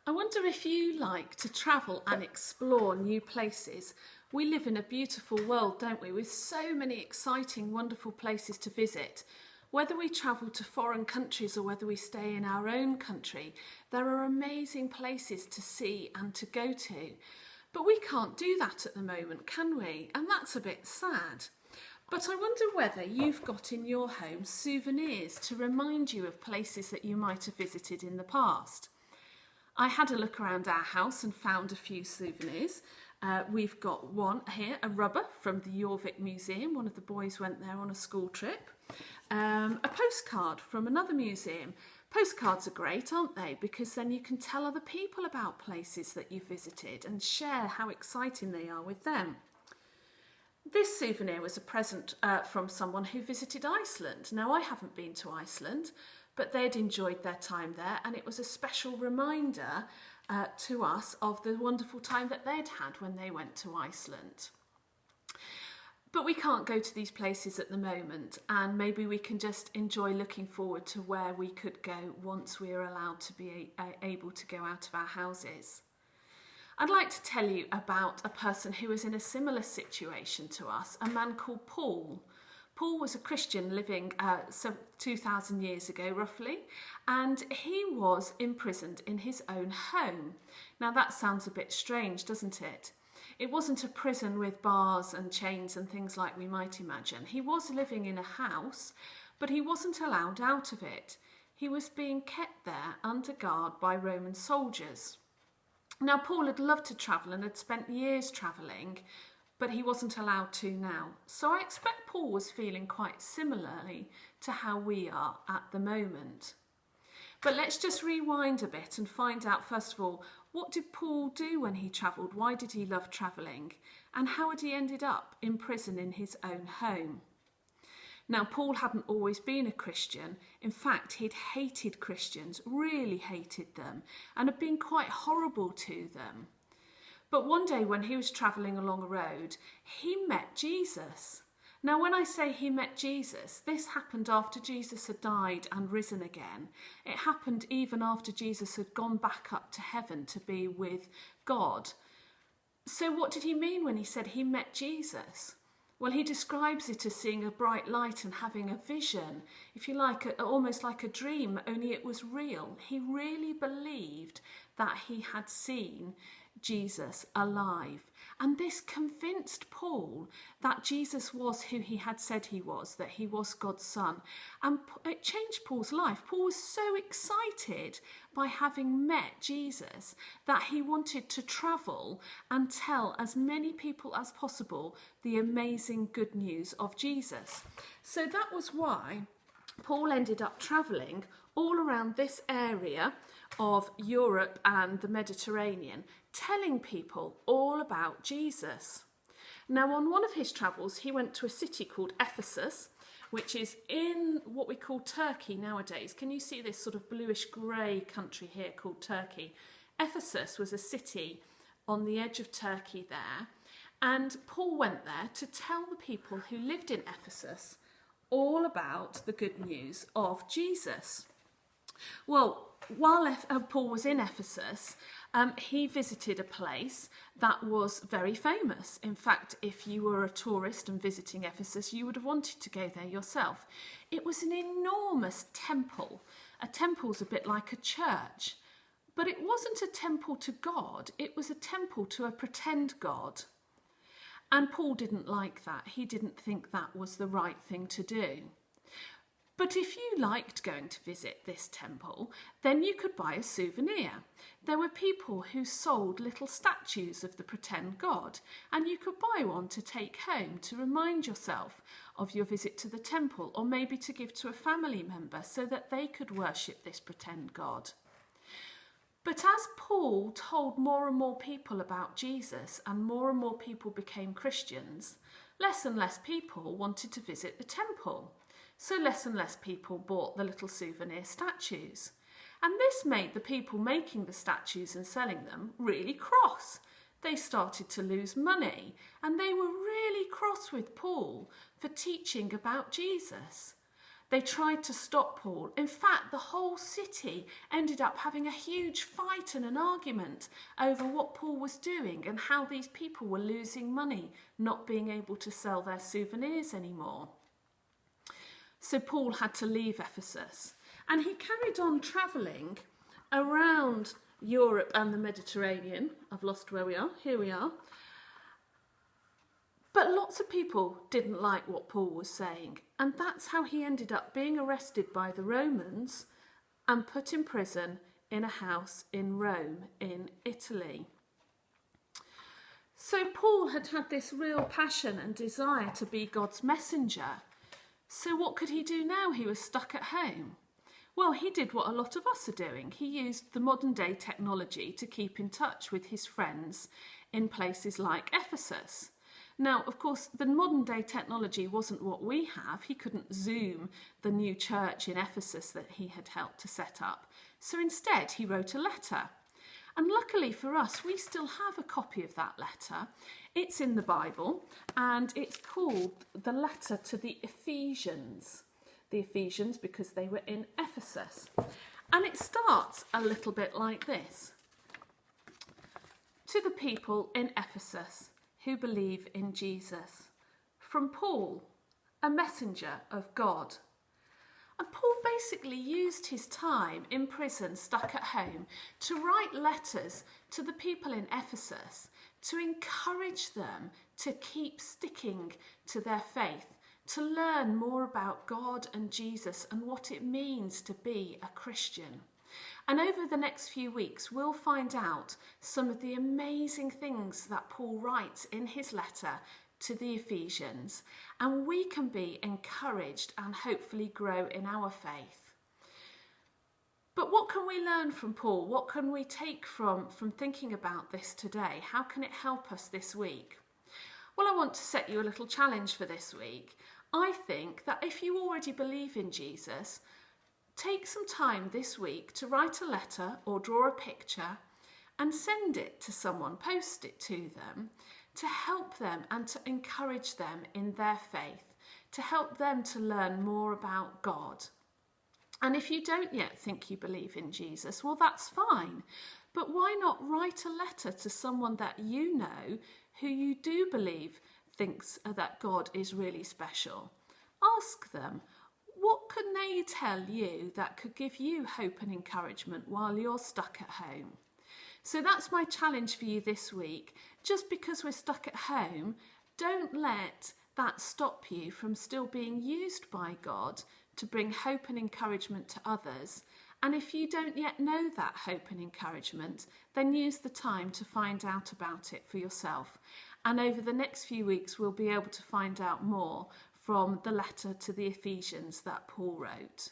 I wonder if you like to travel and explore new places. We live in a beautiful world, don't we, with so many exciting, wonderful places to visit. Whether we travel to foreign countries or whether we stay in our own country, there are amazing places to see and to go to. But we can't do that at the moment, can we? And that's a bit sad. But I wonder whether you've got in your home souvenirs to remind you of places that you might have visited in the past. I had a look around our house and found a few souvenirs. We've got one here, a rubber from the Jorvik Museum. One of the boys went there on a school trip. A postcard from another museum. Postcards are great, aren't they? Because then you can tell other people about places that you've visited and share how exciting they are with them. This souvenir was a present from someone who visited Iceland. Now, I haven't been to Iceland, but they'd enjoyed their time there, and it was a special reminder to us of the wonderful time that they'd had when they went to Iceland. But we can't go to these places at the moment, and maybe we can just enjoy looking forward to where we could go once we're allowed to be able to go out of our houses. I'd like to tell you about a person who was in a similar situation to us, a man called Paul. Paul was a Christian living 2,000 years ago, roughly, and he was imprisoned in his own home. Now, that sounds a bit strange, doesn't it? It wasn't a prison with bars and chains and things like we might imagine. He was living in a house, but he wasn't allowed out of it. He was being kept there under guard by Roman soldiers. Now, Paul had loved to travel and had spent years travelling, but he wasn't allowed to now. So I expect Paul was feeling quite similarly to how we are at the moment. But let's just rewind a bit and find out, first of all, what did Paul do when he travelled? Why did he love travelling? And how had he ended up in prison in his own home? Now, Paul hadn't always been a Christian. In fact, he'd hated Christians, really hated them, and had been quite horrible to them. But one day when he was travelling along a road, he met Jesus. Now, when I say he met Jesus, this happened after Jesus had died and risen again. It happened even after Jesus had gone back up to heaven to be with God. So what did he mean when he said he met Jesus? Well, he describes it as seeing a bright light and having a vision, if you like, almost like a dream, only it was real. He really believed that he had seen Jesus alive. And this convinced Paul that Jesus was who he had said he was, that he was God's son. And it changed Paul's life. Paul was so excited by having met Jesus that he wanted to travel and tell as many people as possible the amazing good news of Jesus. So that was why Paul ended up travelling all around this area of Europe and the Mediterranean, telling people all about Jesus. Now, on one of his travels, he went to a city called Ephesus, which is in what we call Turkey nowadays. Can you see this sort of bluish grey country here called Turkey? Ephesus was a city on the edge of Turkey there, and Paul went there to tell the people who lived in Ephesus all about the good news of Jesus. Well, while Paul was in Ephesus, he visited a place that was very famous. In fact, if you were a tourist and visiting Ephesus, you would have wanted to go there yourself. It was an enormous temple. A temple's a bit like a church, but it wasn't a temple to God. It was a temple to a pretend God. And Paul didn't like that. He didn't think that was the right thing to do. But if you liked going to visit this temple, then you could buy a souvenir. There were people who sold little statues of the pretend god, and you could buy one to take home to remind yourself of your visit to the temple, or maybe to give to a family member so that they could worship this pretend god. But as Paul told more and more people about Jesus and more people became Christians, less and less people wanted to visit the temple. So less and less people bought the little souvenir statues. And this made the people making the statues and selling them really cross. They started to lose money, and they were really cross with Paul for teaching about Jesus. They tried to stop Paul. In fact, the whole city ended up having a huge fight and an argument over what Paul was doing and how these people were losing money, not being able to sell their souvenirs anymore. So Paul had to leave Ephesus, and he carried on travelling around Europe and the Mediterranean. I've lost where we are. Here we are. But lots of people didn't like what Paul was saying, and that's how he ended up being arrested by the Romans and put in prison in a house in Rome, in Italy. So Paul had this real passion and desire to be God's messenger. So what could he do now? He was stuck at home. Well, he did what a lot of us are doing. He used the modern day technology to keep in touch with his friends in places like Ephesus. Now, of course, the modern day technology wasn't what we have. He couldn't Zoom the new church in Ephesus that he had helped to set up. So instead, he wrote a letter. And luckily for us, we still have a copy of that letter. It's in the Bible, and it's called the letter to the Ephesians. The Ephesians, because they were in Ephesus. And it starts a little bit like this. To the people in Ephesus who believe in Jesus, from Paul, a messenger of God. And Paul basically used his time in prison, stuck at home, to write letters to the people in Ephesus to encourage them to keep sticking to their faith, to learn more about God and Jesus and what it means to be a Christian. And over the next few weeks, we'll find out some of the amazing things that Paul writes in his letter to the Ephesians, and we can be encouraged and hopefully grow in our faith. But what can we learn from Paul? What can we take from thinking about this today? How can it help us this week? Well, I want to set you a little challenge for this week. I think that if you already believe in Jesus, take some time this week to write a letter or draw a picture and send it to someone, post it to them, to help them and to encourage them in their faith, to help them to learn more about God. And if you don't yet think you believe in Jesus, well, that's fine. But why not write a letter to someone that you know who you do believe thinks that God is really special? Ask them, what can they tell you that could give you hope and encouragement while you're stuck at home? So that's my challenge for you this week. Just because we're stuck at home, don't let that stop you from still being used by God to bring hope and encouragement to others. And if you don't yet know that hope and encouragement, then use the time to find out about it for yourself. And over the next few weeks, we'll be able to find out more from the letter to the Ephesians that Paul wrote.